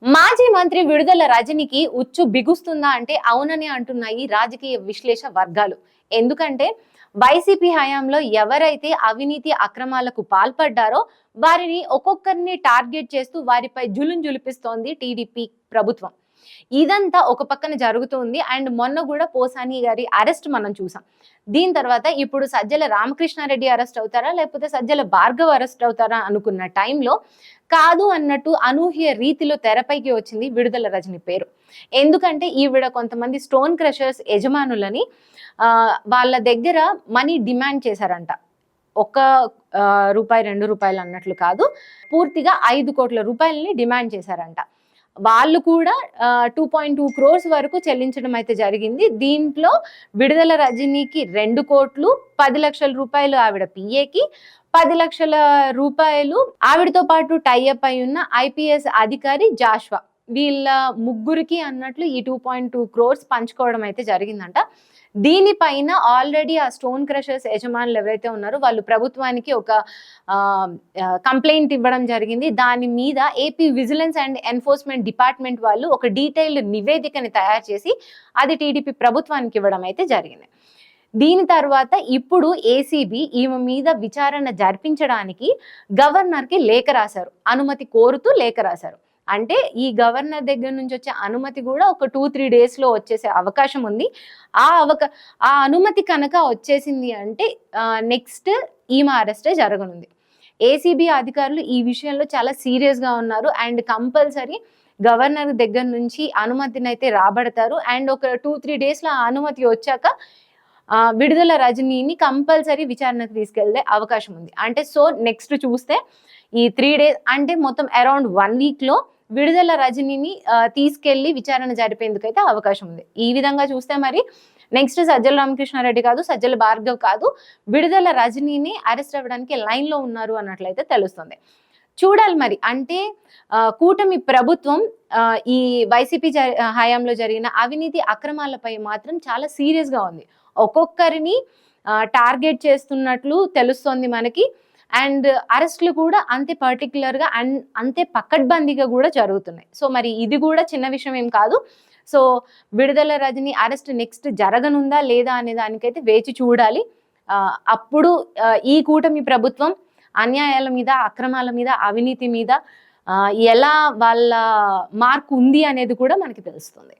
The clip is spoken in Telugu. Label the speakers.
Speaker 1: మాజీ మంత్రి విడుదల రజనికి ఉచ్చు బిగుస్తుందా అంటే అవునని అంటున్నాయి రాజకీయ విశ్లేష వర్గాలు. ఎందుకంటే వైసీపీ హయాంలో ఎవరైతే అవినీతి అక్రమాలకు పాల్పడ్డారో వారిని ఒక్కొక్కరిని టార్గెట్ చేస్తూ వారిపై జులుం జులిపిస్తోంది టీడీపీ ప్రభుత్వం. ఇదంతా ఒక పక్కన జరుగుతుంది. అండ్ మొన్న కూడా పోసాని గారి అరెస్ట్ మనం చూసాం. దీని తర్వాత ఇప్పుడు సజ్జల రామకృష్ణారెడ్డి అరెస్ట్ అవుతారా లేకపోతే సజ్జల భార్గవ్ అరెస్ట్ అవుతారా అనుకున్న టైంలో కాదు అన్నట్టు అనూహ్య రీతిలో తెరపైకి వచ్చింది విడుదల రజని పేరు. ఎందుకంటే ఈవిడ కొంతమంది స్టోన్ క్రషర్స్ యజమానులని వాళ్ళ దగ్గర మనీ డిమాండ్ చేశారంట. ఒక్క రూపాయి 2 రూపాయలు అన్నట్లు కాదు, పూర్తిగా 5 కోట్ల రూపాయలని డిమాండ్ చేశారంట. వాళ్ళు కూడా 2.2 crores వరకు చెల్లించడం అయితే జరిగింది. దీంట్లో విడుదల రజనీకి 2 కోట్లు 10 లక్షల రూపాయలు ఆవిడ పిఏకి, 10 లక్షల రూపాయలు ఆవిడతో పాటు టైఅప్ అయి ఉన్న ఐపీఎస్ అధికారి జాష్వా, వీళ్ళ ముగ్గురికి అన్నట్లు ఈ 2.2 crores పంచుకోవడం అయితే జరిగిందంట. దీనిపైన ఆల్రెడీ ఆ స్టోన్ క్రషర్స్ యజమానులు ఎవరైతే ఉన్నారో వాళ్ళు ప్రభుత్వానికి ఒక కంప్లైంట్ ఇవ్వడం జరిగింది. దాని మీద AP vigilance and enforcement department వాళ్ళు ఒక డీటెయిల్డ్ నివేదికని తయారు చేసి అది టీడీపీ ప్రభుత్వానికి ఇవ్వడం అయితే జరిగింది. దీని తర్వాత ఇప్పుడు ఏసీబీ ఈమె మీద విచారణ జరిపించడానికి గవర్నర్కి లేఖ రాశారు, అనుమతి కోరుతూ లేఖ రాశారు. అంటే ఈ గవర్నర్ దగ్గర నుంచి వచ్చే అనుమతి కూడా ఒక 2-3 డేస్లో వచ్చేసే అవకాశం ఉంది. ఆ అనుమతి కనుక వచ్చేసింది అంటే నెక్స్ట్ ఈమె అరెస్టే జరగనుంది. ఏసీబీ అధికారులు ఈ విషయంలో చాలా సీరియస్గా ఉన్నారు. అండ్ కంపల్సరీ గవర్నర్ దగ్గర నుంచి అనుమతిని అయితే రాబడతారు. అండ్ ఒక 2-3 డేస్లో ఆ అనుమతి వచ్చాక విడుదల రజనీని కంపల్సరీ విచారణకు తీసుకెళ్లే అవకాశం ఉంది. అంటే సో నెక్స్ట్ చూస్తే ఈ 3 days అంటే మొత్తం అరౌండ్ 1 weekలో విడుదల రజనీని తీసుకెళ్లి విచారణ జరిపేందుకైతే అవకాశం ఉంది. ఈ విధంగా చూస్తే మరి నెక్స్ట్ సజ్జల రామకృష్ణారెడ్డి కాదు, సజ్జల భార్గవ్ కాదు, విడుదల రజనీని అరెస్ట్ అవ్వడానికి లైన్లో ఉన్నారు అన్నట్లయితే తెలుస్తుంది. చూడాలి మరి. అంటే కూటమి ప్రభుత్వం ఈ వైసీపీ హయాంలో జరిగిన అవినీతి అక్రమాలపై మాత్రం చాలా సీరియస్గా ఉంది. ఒక్కొక్కరిని టార్గెట్ చేస్తున్నట్లు తెలుస్తోంది మనకి. అండ్ అరెస్టులు కూడా అంతే పర్టికులర్గా అండ్ అంతే పకడ్బందీగా కూడా జరుగుతున్నాయి. సో మరి ఇది కూడా చిన్న విషయం ఏం కాదు. సో విడుదల రజని అరెస్ట్ నెక్స్ట్ జరగనుందా లేదా అనే దానికైతే వేచి చూడాలి. అప్పుడు ఈ కూటమి ప్రభుత్వం అన్యాయాల మీద, అక్రమాల మీద, అవినీతి మీద ఎలా వాళ్ళ మార్కు ఉంది అనేది కూడా మనకి తెలుస్తుంది.